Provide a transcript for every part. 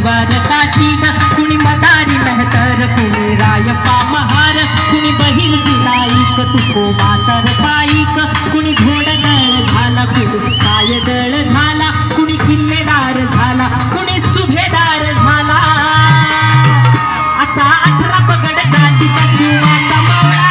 वर काशी ग कुणी मदारी मेहतर कुणी रायपा महार कुणी बहीण जिलाईक तुको मातर पाईक कुणी घोडदळ झाला कुणी पायदळ झाला कुणी किल्लेदार झाला कुणी सुभेदार झाला असा 18 पगड जातीचा शिवाचा मावळा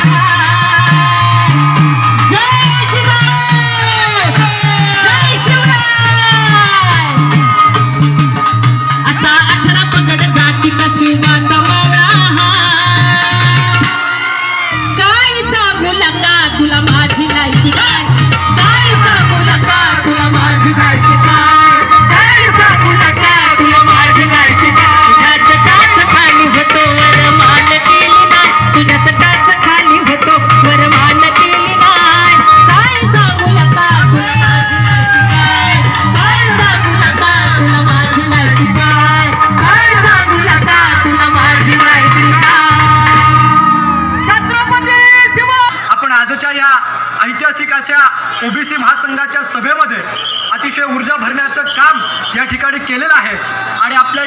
ओबीसी महासंघाच्या सभेमध्ये अतिशय ऊर्जा भरण्याचं काम या ठिकाणी केलेलं आहे आणि आपल्या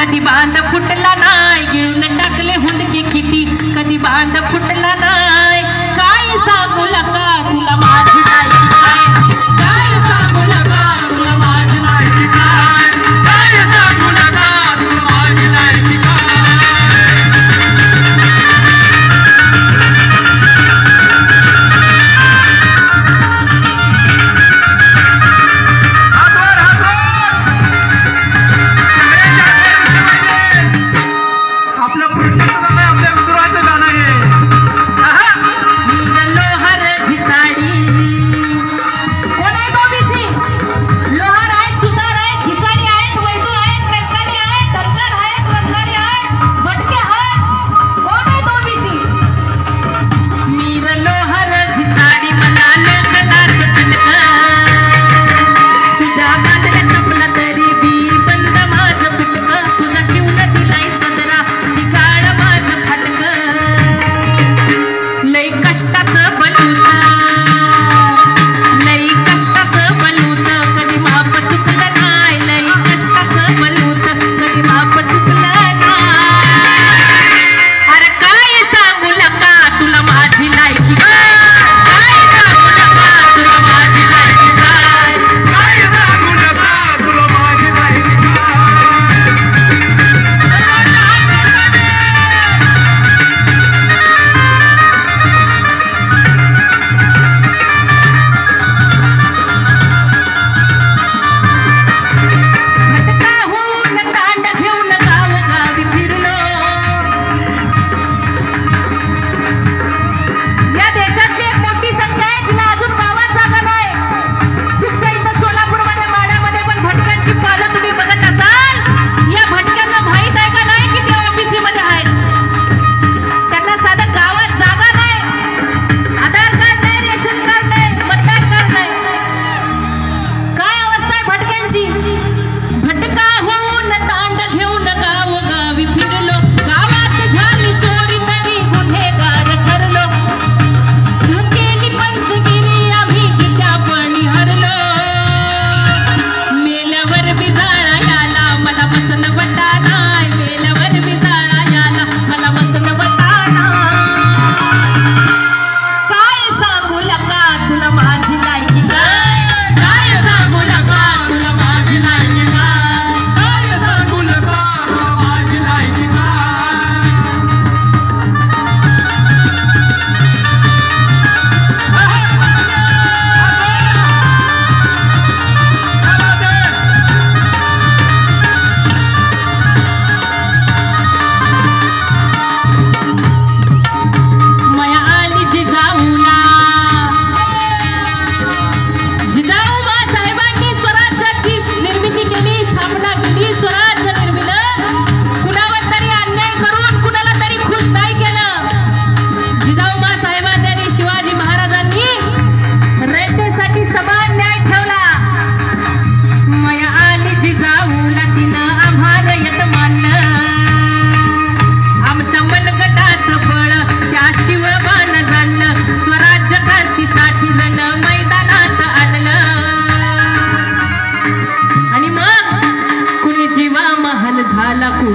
कधी बांध फुटला नाही गिळून टाकले हुंदके किती कधी बांध फुटला नाही काय सांगू लका तुला माझी नाही काय सांगू लका तुला माझी नाही काय सांगू लका तुला माझी नाही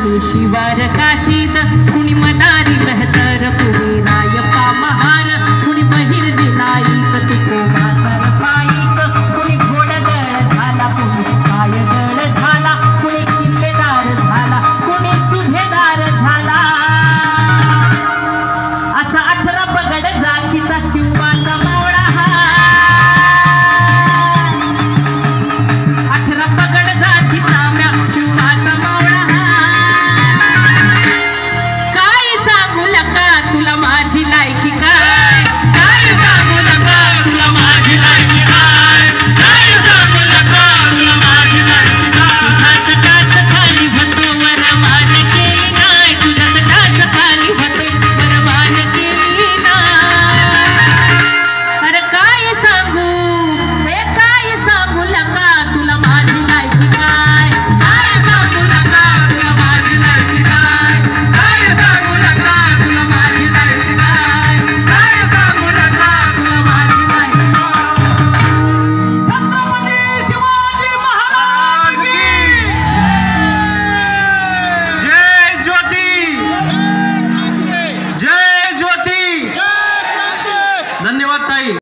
शिवार काशीत कुणी मदारी मेहतर कुणी